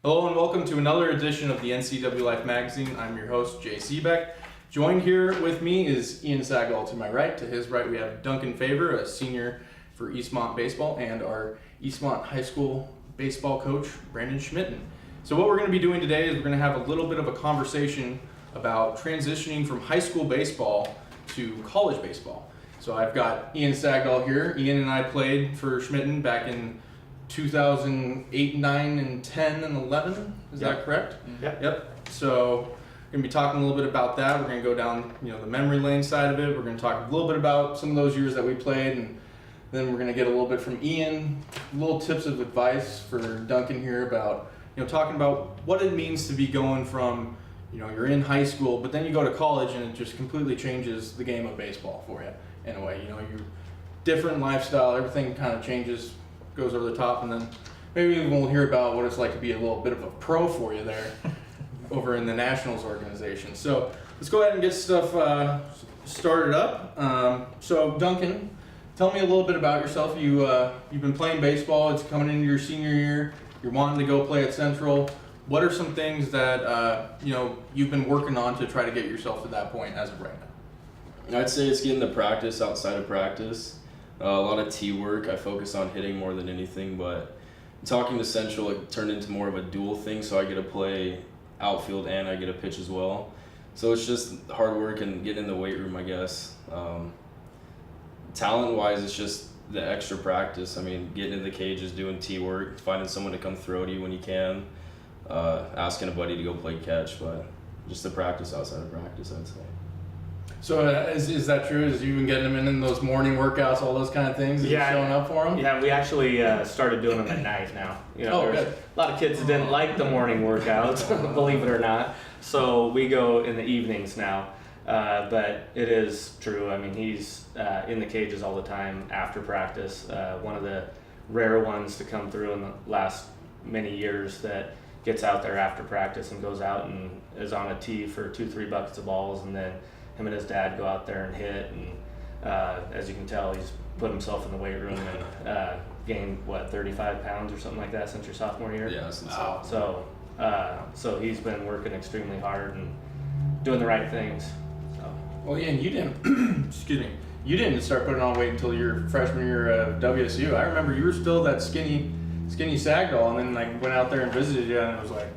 Hello and welcome to another edition of the NCW Life Magazine. I'm your host, Jay Seebeck. Joined here with me is Ian Sagal to my right. To his right, we have Duncan Favor, a senior for Eastmont Baseball, and our Eastmont High School baseball coach, Brandon Schmitten. So what we're going to be doing today is we're going to have a little bit of a conversation about transitioning from high school baseball to college baseball. So I've got Ian Sagal here. Ian and I played for Schmitten back in 2008, 9, and 10, and 11. Is that correct? Yep. So we're going to be talking a little bit about that. We're going to go down, the memory lane side of it. We're going to talk a little bit about some of those years that we played, and then we're going to get a little bit from Ian, little tips of advice for Duncan here about, talking about what it means to be going from, you're in high school, but then you go to college and it just completely changes the game of baseball for you in a way. You're different lifestyle, everything kind of changes, goes over the top, and then maybe we'll hear about what it's like to be a little bit of a pro for you there over in the Nationals organization. So let's go ahead and get stuff started up. So Duncan, tell me a little bit about yourself. You've been playing baseball. It's coming into your senior year. You're wanting to go play at Central. What are some things that you've been working on to try to get yourself to that point as of right now? I'd say it's getting the practice outside of practice. A lot of tee work. I focus on hitting more than anything, but talking to Central, it turned into more of a dual thing, so I get to play outfield and I get to pitch as well. So it's just hard work and getting in the weight room, I guess. Talent-wise, it's just the extra practice. I mean, getting in the cages, doing tee work, finding someone to come throw to you when you can, asking a buddy to go play catch, but just the practice outside of practice, I'd say. So is that true? Is you been getting them in those morning workouts, all those kind of things? Is Yeah, showing up for them? Yeah, we actually started doing them at night now. There's good. a lot of kids that didn't like the morning workouts, believe it or not. So we go in the evenings now. But it is true. I mean, he's in the cages all the time after practice. One of the rare ones to come through in the last many years that gets out there after practice and goes out and is on a tee for 2-3 buckets of balls, and then him and his dad go out there and hit, and as you can tell, he's put himself in the weight room and gained 35 pounds or something like that since your sophomore year. Yeah, since so he's been working extremely hard and doing the right things. So. Well, Ian, you didn't. Excuse me. You didn't start putting on weight until your freshman year of WSU. I remember you were still that skinny Sagdoll, and then went out there and visited you, and it was like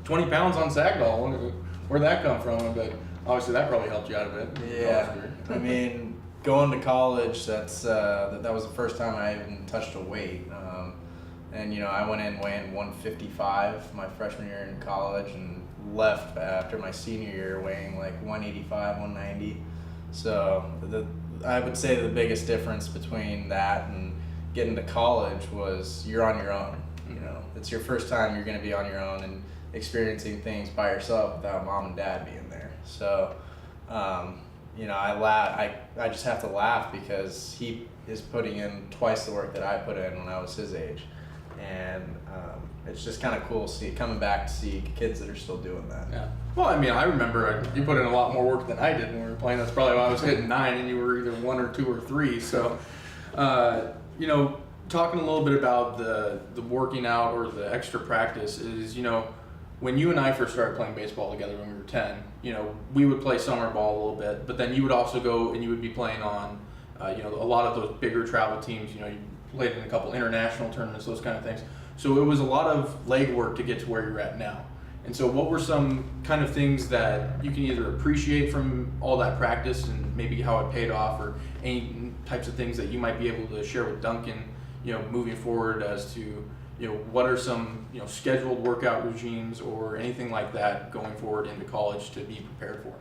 20 pounds on Sagdoll. Where'd that come from? But obviously, that probably helped you out a bit. Yeah, I mean, going to college, that was the first time I even touched a weight. And I went in weighing 155 my freshman year in college, and left after my senior year weighing 185, 190. So I would say the biggest difference between that and getting to college was you're on your own. It's your first time you're going to be on your own and experiencing things by yourself without mom and dad being there. So, I just have to laugh because he is putting in twice the work that I put in when I was his age. And it's just kind of cool coming back to see kids that are still doing that. Yeah. Well, I mean, I remember you put in a lot more work than I did when we were playing. That's probably why I was hitting 9 and you were either 1 or 2 or 3. So, talking a little bit about the working out or the extra practice is, when you and I first started playing baseball together when we were 10, we would play summer ball a little bit, but then you would also go and you would be playing on, a lot of those bigger travel teams. You played in a couple international tournaments, those kind of things. So it was a lot of leg work to get to where you're at now. And so what were some kind of things that you can either appreciate from all that practice and maybe how it paid off, or any types of things that you might be able to share with Duncan, moving forward as to, what are some, scheduled workout regimes or anything like that going forward into college to be prepared for?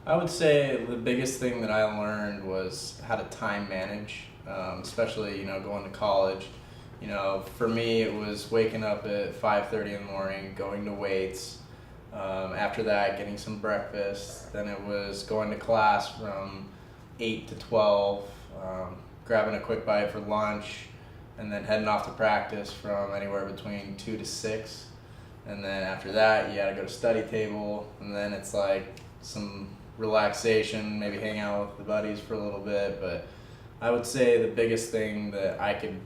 I would say the biggest thing that I learned was how to time manage, especially, going to college. For me, it was waking up at 5:30 in the morning, going to weights. After that, getting some breakfast. Then it was going to class from 8 to 12, grabbing a quick bite for lunch, and then heading off to practice from anywhere between 2 to 6. And then after that, you got to go to study table, and then it's some relaxation, maybe hang out with the buddies for a little bit. But I would say the biggest thing that I could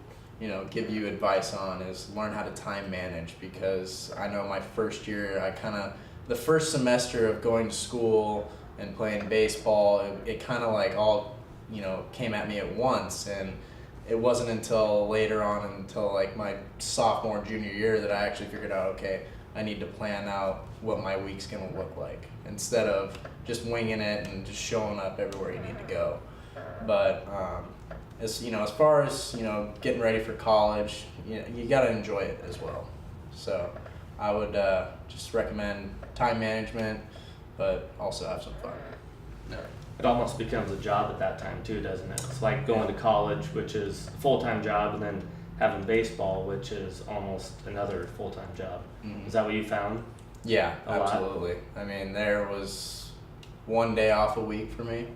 give you advice on is learn how to time manage, because I know my first year, the first semester of going to school and playing baseball, it kind of like all, came at me at once, and it wasn't until later on, until like my sophomore, junior year, that I actually figured out, okay, I need to plan out what my week's gonna look like, instead of just winging it and just showing up everywhere you need to go. But as far as getting ready for college, you got to enjoy it as well. So I would just recommend time management, but also have some fun. Yeah. It almost becomes a job at that time too, doesn't it? It's like going to college, which is a full-time job, and then having baseball, which is almost another full-time job. Mm-hmm. Is that what you found? Yeah, A lot? absolutely. I mean, there was one day off a week for me,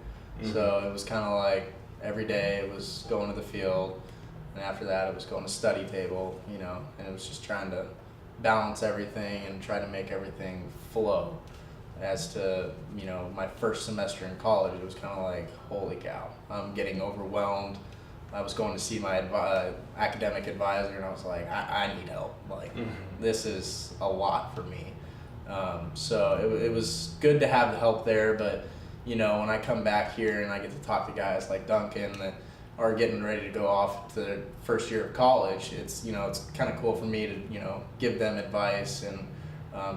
so it was kind of like every day it was going to the field, and after that it was going to study table, and it was just trying to balance everything and try to make everything flow. As to, my first semester in college, it was kind of like, holy cow, I'm getting overwhelmed. I was going to see my academic advisor, and I was like, I need help. Like, this is a lot for me. So it was good to have the help there, but when I come back here and I get to talk to guys like Duncan that are getting ready to go off to their first year of college, it's it's kind of cool for me to give them advice and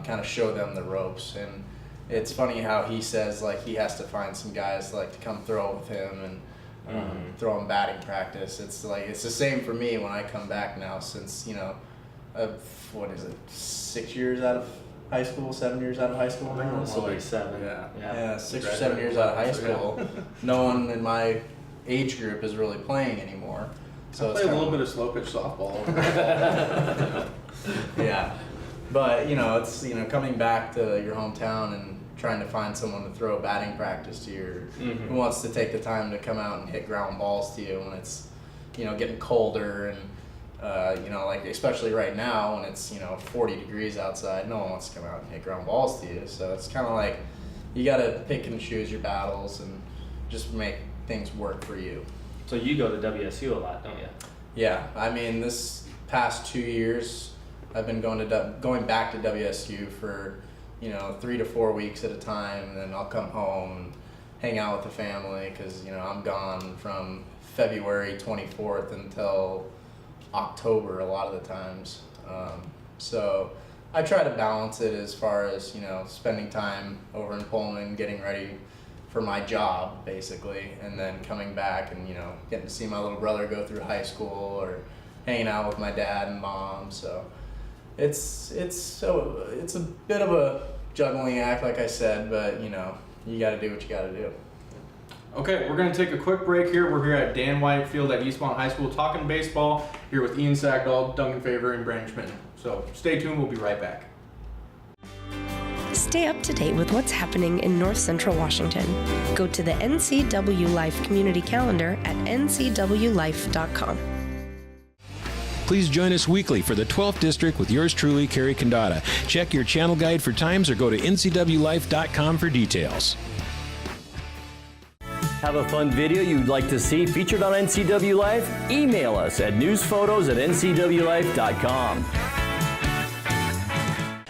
kind of show them the ropes. And it's funny how he says like he has to find some guys like to come throw with him and throw him batting practice. It's like it's the same for me when I come back now, since what is it, 6 years out of high school, 7 years out of high school now? So like 7. Yeah, 6 or 7 years out of high school. No one in my age group is really playing anymore. So I play a little bit of slow pitch softball. Yeah, but it's coming back to your hometown and trying to find someone to throw batting practice to who wants to take the time to come out and hit ground balls to you when it's getting colder and like especially right now when it's 40 degrees outside. No one wants to come out and hit ground balls to you. So it's kind of like you got to pick and choose your battles and just make things work for you. So you go to WSU a lot, don't you? Yeah, I mean this past 2 years I've been going back to WSU for 3 to 4 weeks at a time, and then I'll come home and hang out with the family, because I'm gone from February 24th until October a lot of the times. So I try to balance it as far as spending time over in Pullman getting ready for my job basically, and then coming back and getting to see my little brother go through high school or hanging out with my dad and mom. So it's a bit of a juggling act, like I said, but you got to do what you got to do. Okay, we're going to take a quick break here. We're here at Dan White Field at Eastmont High School talking baseball here with Ian Sagdahl, Duncan Favor, and Brandon Schmidt. So stay tuned. We'll be right back. Stay up to date with what's happening in North Central Washington. Go to the NCW Life community calendar at ncwlife.com. Please join us weekly for the 12th District with yours truly, Carrie Condata. Check your channel guide for times or go to ncwlife.com for details. Have a fun video you'd like to see featured on NCW Life? Email us at newsphotos@ncwlife.com.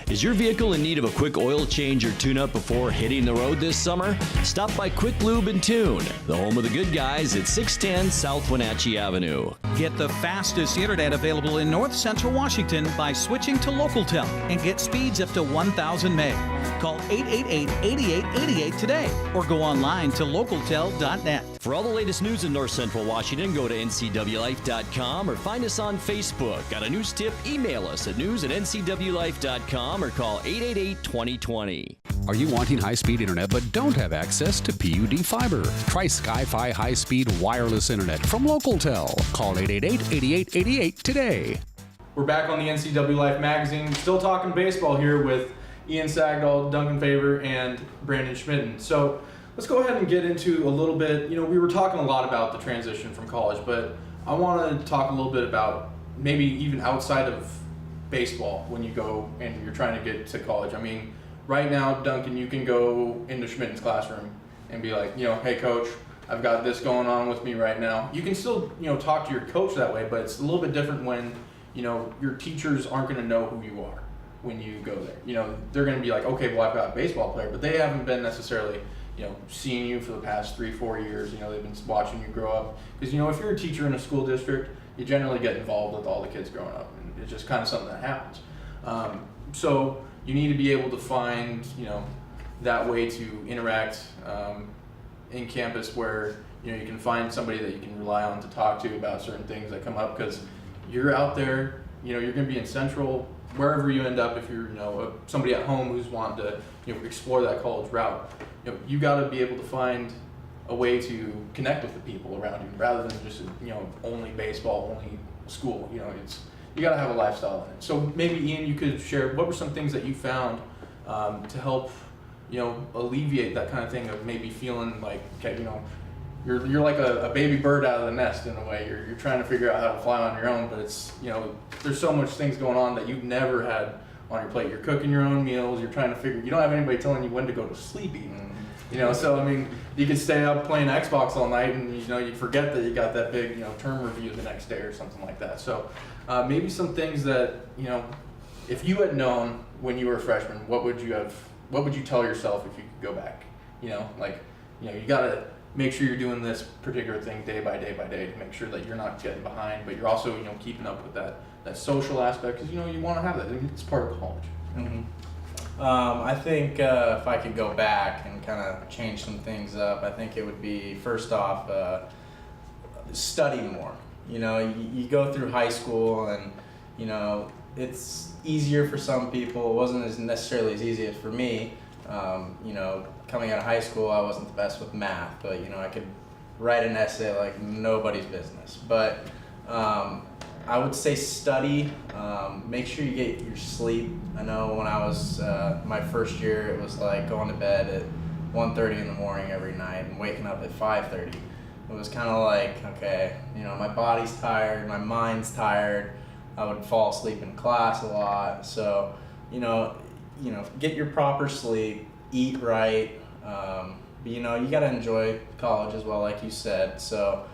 Is your vehicle in need of a quick oil change or tune-up before hitting the road this summer? Stop by Quick Lube and Tune, the home of the good guys at 610 South Wenatchee Avenue. Get the fastest internet available in North Central Washington by switching to LocalTel and get speeds up to 1,000 meg. Call 888-8888 today or go online to localtel.net. For all the latest news in North Central Washington, go to ncwlife.com or find us on Facebook. Got a news tip? Email us at news@ncwlife.com or call 888-2020. Are you wanting high-speed internet but don't have access to PUD fiber? Try Sky-Fi high-speed wireless internet from LocalTel. Call 888-8888 today. We're back on the NCW Life Magazine, still talking baseball here with Ian Sagdahl, Duncan Favor, and Brandon Schmidt. So let's go ahead and get into a little bit, we were talking a lot about the transition from college, but I want to talk a little bit about maybe even outside of baseball when you go and you're trying to get to college. I mean, right now, Duncan, you can go into Schmidt's classroom and be like, hey coach, I've got this going on with me right now. You can still, talk to your coach that way, but it's a little bit different when, your teachers aren't going to know who you are when you go there. They're going to be like, okay, well, I've got a baseball player, but they haven't been necessarily, seeing you for the past 3-4 years. They've been watching you grow up. Because, if you're a teacher in a school district, you generally get involved with all the kids growing up, and it's just kind of something that happens. So you need to be able to find, that way to interact in campus where, you can find somebody that you can rely on to talk to about certain things that come up, because you're out there, you're going to be in Central, wherever you end up. If you're, somebody at home who's wanting to, explore that college route, you got to be able to find a way to connect with the people around you rather than just, only baseball, only school. You got to have a lifestyle in it. So maybe Ian, you could share what were some things that you found to help, alleviate that kind of thing of maybe feeling like, okay, you're like a baby bird out of the nest in a way. You're trying to figure out how to fly on your own, but it's, there's so much things going on that you've never had on your plate. You're cooking your own meals. You're trying to figure. You don't have anybody telling you when to go to sleep even. So I mean, you can stay up playing Xbox all night, and you forget that you got that big term review the next day or something like that. So maybe some things that if you had known when you were a freshman, what would you tell yourself if you could go back? You gotta make sure you're doing this particular thing day by day to make sure that you're not getting behind, but you're also keeping up with that social aspect, because you want to have that. It's part of college. Mm-hmm. I think if I could go back and kind of change some things up, I think it would be, first off, study more. You go through high school, and it's easier for some people. It wasn't necessarily as easy as for me. Coming out of high school, I wasn't the best with math, but I could write an essay like nobody's business. But I would say study. Make sure you get your sleep. I know when I was my first year, it was like going to bed at 1:30 in the morning every night and waking up at 5:30. It was kind of like, okay, my body's tired, my mind's tired. I would fall asleep in class a lot. So, get your proper sleep, eat right. But you got to enjoy college as well, like you said. So,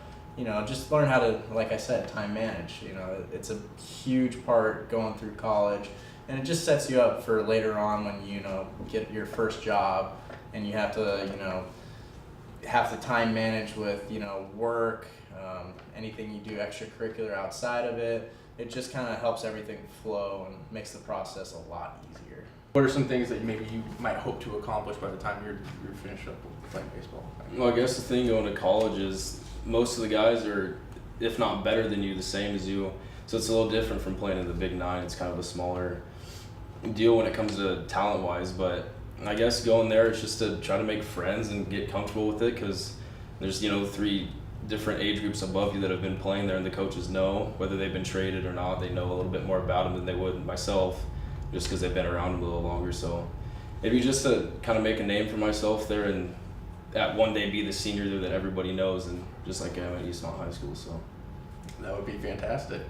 just learn how to, like I said, time manage. It's a huge part going through college, and it just sets you up for later on when you get your first job, and you have to have to time manage with work, anything you do extracurricular outside of it. It just kind of helps everything flow and makes the process a lot easier. What are some things that maybe you might hope to accomplish by the time you're finished up with playing baseball? Well, I guess the thing going to college is most of the guys are, if not better than you, the same as you. So it's a little different from playing in the Big Nine. It's kind of a smaller deal when it comes to talent-wise. But I guess going there, it's just to try to make friends and get comfortable with it, because there's 3 different age groups above you that have been playing there, and the coaches know whether they've been traded or not. They know a little bit more about them than they would myself, just because they've been around them a little longer. So maybe just to kind of make a name for myself there, and at one day be the senior there that everybody knows, and just like I'm at Eastmont High School. So that would be fantastic.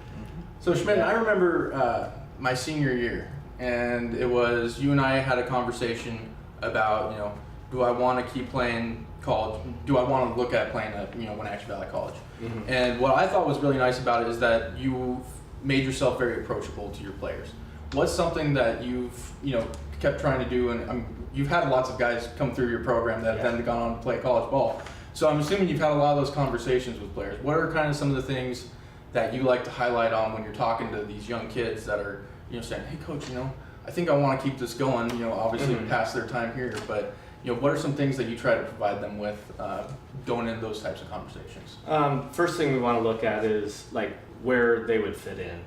So Schmidt, I remember my senior year, and it was you and I had a conversation about do I want to keep playing college? Do I want to look at playing at Wenatchee Valley College? Mm-hmm. And what I thought was really nice about it is that you made yourself very approachable to your players. What's something that you've kept trying to do, and you've had lots of guys come through your program that have then gone on to play college ball. So I'm assuming you've had a lot of those conversations with players. What are kind of some of the things that you like to highlight on when you're talking to these young kids that are saying, hey coach, I think I want to keep this going, obviously past their time here, but what are some things that you try to provide them with going into those types of conversations? First thing we want to look at is like where they would fit in.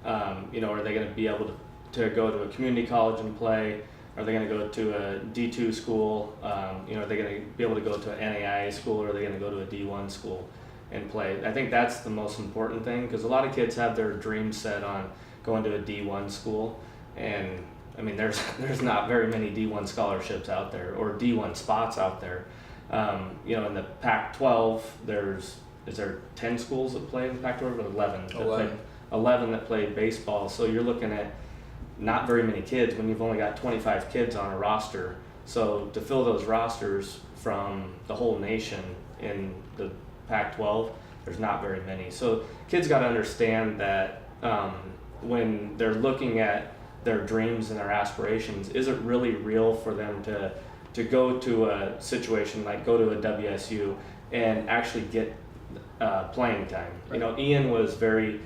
Are they going to be able to go to a community college and play? Are they going to go to a D2 school? Are they going to be able to go to an NAIA school, or are they going to go to a D1 school and play? I think that's the most important thing, because a lot of kids have their dreams set on going to a D1 school, and I mean there's not very many D1 scholarships out there or D1 spots out there. In the Pac-12, is there 10 schools that play in the Pac-12, or 11? 11 that play baseball. So you're looking at not very many kids when you've only got 25 kids on a roster. So to fill those rosters from the whole nation, in the Pac-12, there's not very many. So kids got to understand that when they're looking at their dreams and their aspirations, is it really real for them to go to a situation like go to a WSU and actually get playing time? Right. You know, Ian was very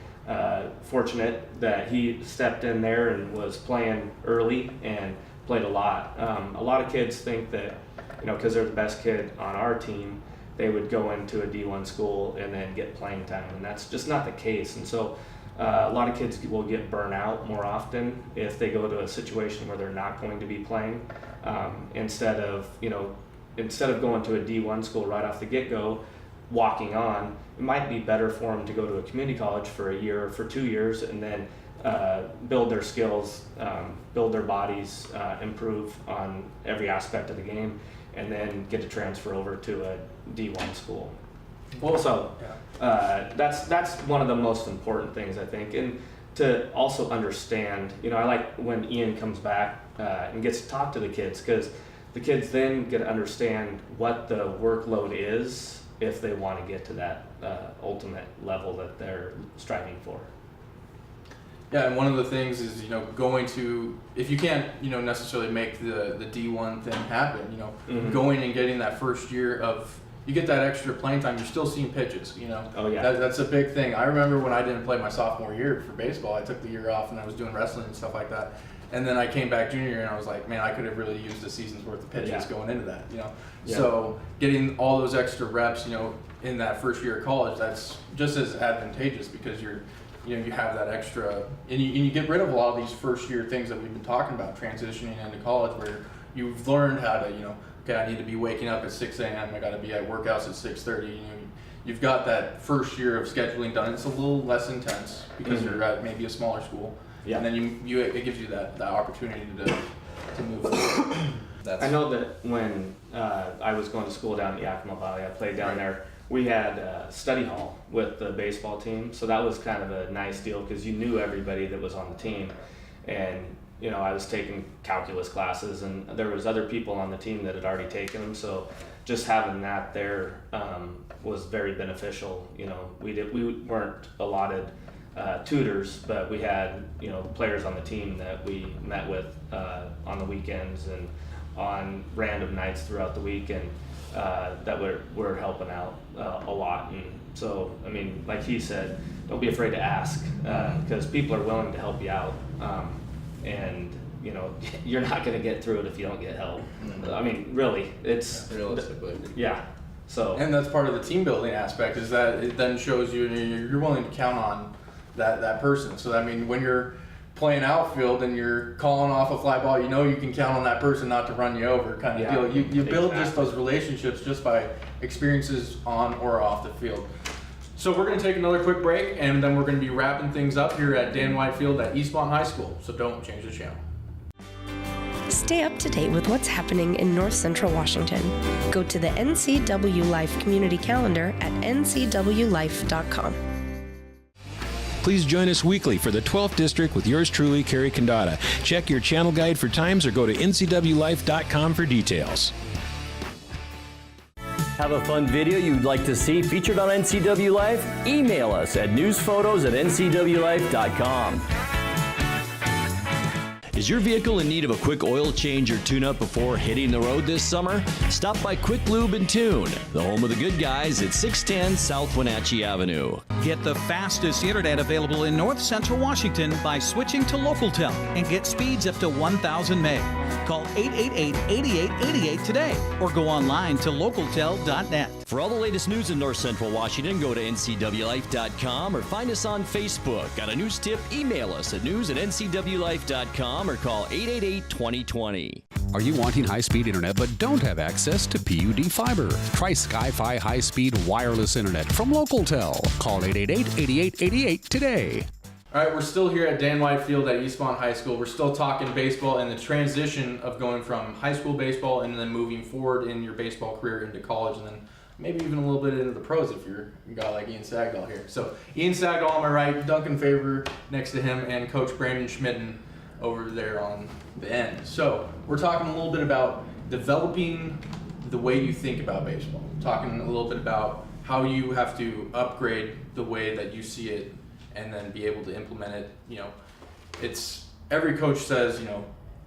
fortunate that he stepped in there and was playing early and played a lot. A lot of kids think that, you know, because they're the best kid on our team, they would go into a D1 school and then get playing time, and that's just not the case. And so a lot of kids will get burnt out more often if they go to a situation where they're not going to be playing, instead of going to a D1 school right off the get-go, walking on. It might be better for them to go to a community college for a year or for 2 years and then build their skills, build their bodies, improve on every aspect of the game, and then get to transfer over to a D1 school. Well, so that's one of the most important things, I think, and to also understand. You know, I like when Ian comes back and gets to talk to the kids, because the kids then get to understand what the workload is if they want to get to that ultimate level that they're striving for. Yeah, and one of the things is, you know, going to, if you can't, you know, necessarily make the D1 thing happen, you know, Mm-hmm. going and getting that first year of, you get that extra playing time, you're still seeing pitches, you know. Oh, yeah. That's a big thing. I remember when I didn't play my sophomore year for baseball, I took the year off and I was doing wrestling and stuff like that. And then I came back junior year and I was like, man, I could have really used a season's worth of pitches going into that, you know. Yeah. So getting all those extra reps, you know, in that first year of college, that's just as advantageous, because you have that extra, and you get rid of a lot of these first year things that we've been talking about, transitioning into college, where you've learned how to, you know, okay, I need to be waking up at 6 a.m. I got to be at workouts at 6:30. You know, you've got that first year of scheduling done. It's a little less intense because you're at maybe a smaller school, and then it gives you that opportunity to move forward. I know that when I was going to school down at Yakima Valley, I played down there. We had a study hall with the baseball team, so that was kind of a nice deal because you knew everybody that was on the team. And, you know, I was taking calculus classes, and there was other people on the team that had already taken them, so just having that there was very beneficial. You know, we weren't allotted tutors, but we had, you know, players on the team that we met with on the weekends and on random nights throughout the week, and that were helping out a lot. And so, I mean, like he said, don't be afraid to ask, because people are willing to help you out, and you know, you're not going to get through it if you don't get help. I mean, really, it's realistically. Yeah. So, and that's part of the team building aspect, is that it then shows you you're willing to count on that person. So I mean, when you're playing outfield and you're calling off a fly ball, you know you can count on that person not to run you over, kind of deal. You build just those relationships just by experiences on or off the field. So we're going to take another quick break, and then we're going to be wrapping things up here at Dan White Field at Eastmont High School. So don't change the channel. Stay up to date with what's happening in North Central Washington. Go to the NCW Life community calendar at ncwlife.com. Please join us weekly for the 12th District with yours truly, Carrie Condata. Check your channel guide for times or go to ncwlife.com for details. Have a fun video you'd like to see featured on NCW Life? Email us at newsphotos@ncwlife.com. Is your vehicle in need of a quick oil change or tune-up before hitting the road this summer? Stop by Quick Lube and Tune, the home of the good guys at 610 South Wenatchee Avenue. Get the fastest internet available in North Central Washington by switching to LocalTel and get speeds up to 1,000 meg. Call 888-8888 today or go online to localtel.net. For all the latest news in North Central Washington, go to ncwlife.com or find us on Facebook. Got a news tip? Email us at news@ncwlife.com or call 888-2020. Are you wanting high-speed internet but don't have access to PUD fiber? Try Sky-Fi high-speed wireless internet from LocalTel. Call 888-8888 today. All right, we're still here at Dan White Field at Eastmont High School. We're still talking baseball and the transition of going from high school baseball and then moving forward in your baseball career into college, and then maybe even a little bit into the pros if you're a guy like Ian Sagdahl here. So Ian Sagdahl on my right, Duncan Favor next to him, and Coach Brandon Schmitten over there on the end. So we're talking a little bit about developing the way you think about baseball. Talking a little bit about how you have to upgrade the way that you see it and then be able to implement it. It's every coach says,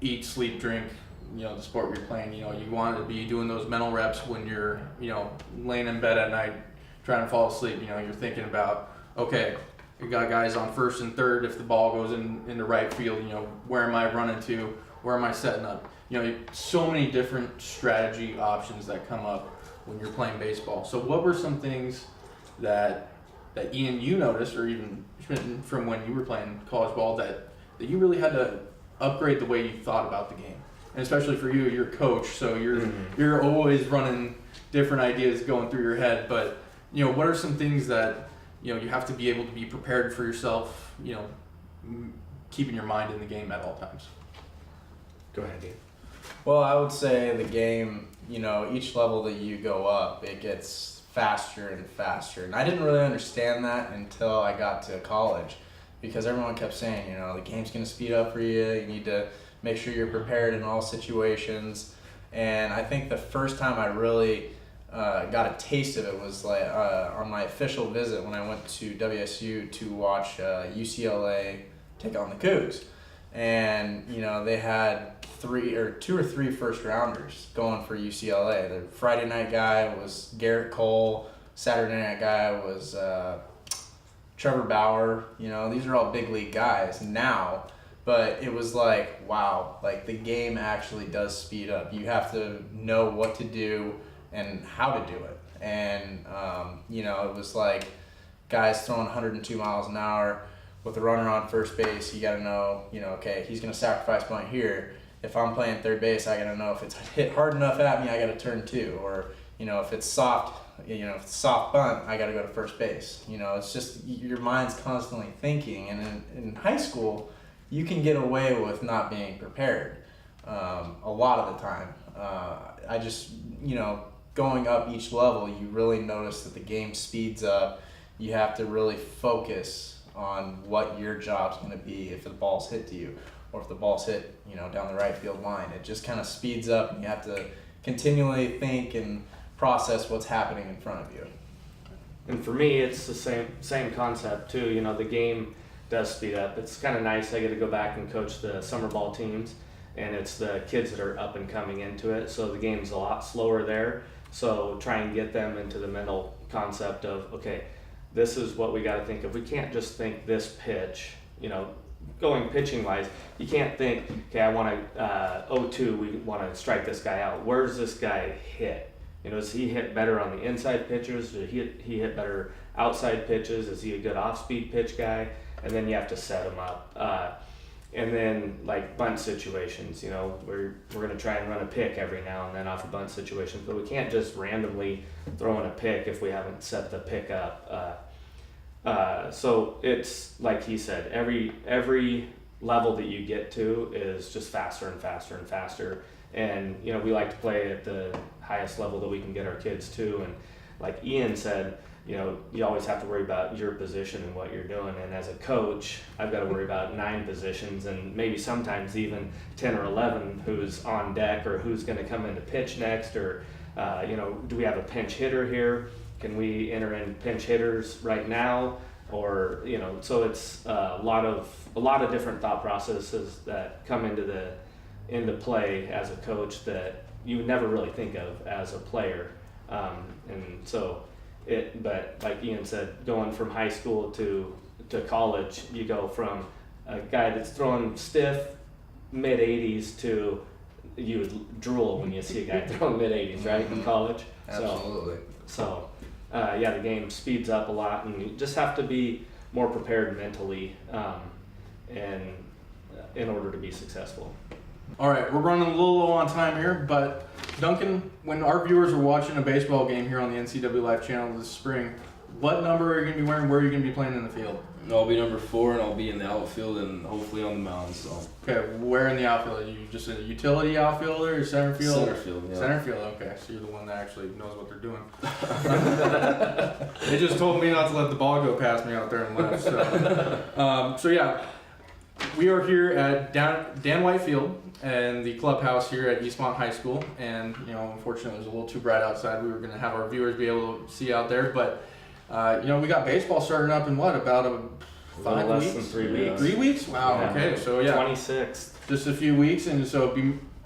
eat, sleep, drink, the sport you're playing. You want to be doing those mental reps when you're, laying in bed at night trying to fall asleep. You're thinking about, okay, you got guys on first and third. If the ball goes into right field, where am I running to? Where am I setting up? So many different strategy options that come up when you're playing baseball. So what were some things that Ian, you noticed, or even from when you were playing college ball, that you really had to upgrade the way you thought about the game? And especially for you, you're a coach, so you're always running different ideas going through your head. But what are some things that you have to be able to be prepared for yourself? Keeping your mind in the game at all times. Go ahead, Ian. Well, I would say the game, each level that you go up, it gets faster and faster. And I didn't really understand that until I got to college, because everyone kept saying, the game's going to speed up for you. You need to make sure you're prepared in all situations. And I think the first time I really got a taste of it was like on my official visit when I went to WSU to watch UCLA take on the Cougs. And they had two or three first rounders going for UCLA. The Friday night guy was Garrett Cole. Saturday night guy was Trevor Bauer. These are all big league guys now. But it was like, wow, like the game actually does speed up. You have to know what to do and how to do it. And it was like guys throwing 102 miles an hour. With a runner on first base, you got to know, okay, he's going to sacrifice point here. If I'm playing third base, I got to know if it's hit hard enough at me, I got to turn two. Or, if it's soft, if it's soft bunt, I got to go to first base. It's just your mind's constantly thinking. And in high school, you can get away with not being prepared a lot of the time. I just, going up each level, you really notice that the game speeds up. You have to really focus on what your job's going to be if the ball's hit to you, or if the ball's hit, down the right field line. It just kind of speeds up, and you have to continually think and process what's happening in front of you. And for me, it's the same concept too. The game does speed up. It's kind of nice. I get to go back and coach the summer ball teams, and it's the kids that are up and coming into it. So the game's a lot slower there. So try and get them into the mental concept of, okay, this is what we got to think of. We can't just think this pitch, going pitching wise. You can't think, okay, I want to 0-2, we want to strike this guy out. Where's this guy hit? Does he hit better on the inside pitches? Does he hit better outside pitches? Is he a good off-speed pitch guy? And then you have to set him up. And then like bunt situations, we're going to try and run a pick every now and then off of bunt situations, but we can't just randomly throw in a pick if we haven't set the pick up. So it's like he said, every level that you get to is just faster and faster and faster. And, we like to play at the highest level that we can get our kids to. And like Ian said, you always have to worry about your position and what you're doing. And as a coach, I've got to worry about 9 positions and maybe sometimes even 10 or 11 who's on deck or who's going to come in to pitch next, or, do we have a pinch hitter here? Can we enter in pinch hitters right now? Or, so it's a lot of different thought processes that come into play as a coach that you would never really think of as a player. And so but like Ian said, going from high school to college, you go from a guy that's throwing stiff mid 80s to you would drool when you see a guy throwing mid 80s, right, in college. Absolutely. So the game speeds up a lot, and you just have to be more prepared mentally, and in order to be successful. All right, we're running a little low on time here, but Duncan, when our viewers are watching a baseball game here on the NCW Life channel this spring, what number are you going to be wearing? Where are you going to be playing in the field? I'll be number 4, and I'll be in the outfield and hopefully on the mound. So. Okay, where in the outfield? Are you just a utility outfielder or center field? Center field, yeah. Center field, okay. So you're the one that actually knows what they're doing. They just told me not to let the ball go past me out there and left. So, We are here at Dan White Field and the clubhouse here at Eastmont High School, and unfortunately it was a little too bright outside. We were going to have our viewers be able to see out there, but we got baseball starting up in about 5 less weeks? than 3 weeks. 3 weeks? Wow. Yeah. Okay, so yeah, 26th. just a few weeks, and so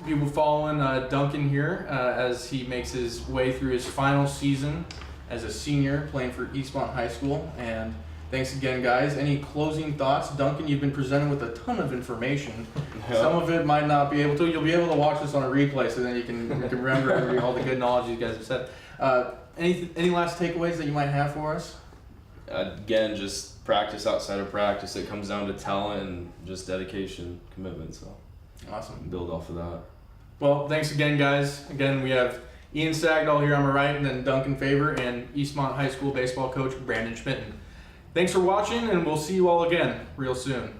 people following Duncan here as he makes his way through his final season as a senior playing for Eastmont High School. And thanks again, guys. Any closing thoughts? Duncan, you've been presented with a ton of information. Some of it might not be able to. You'll be able to watch this on a replay, so then you can remember all the good knowledge you guys have said. Any last takeaways that you might have for us? Again, just practice outside of practice. It comes down to talent and just dedication, commitment. So Awesome. build off of that. Well, thanks again, guys. Again, we have Ian Sagdahl here on my right, and then Duncan Favor and Eastmont High School baseball coach Brandon Schmitten. Thanks for watching, and we'll see you all again real soon.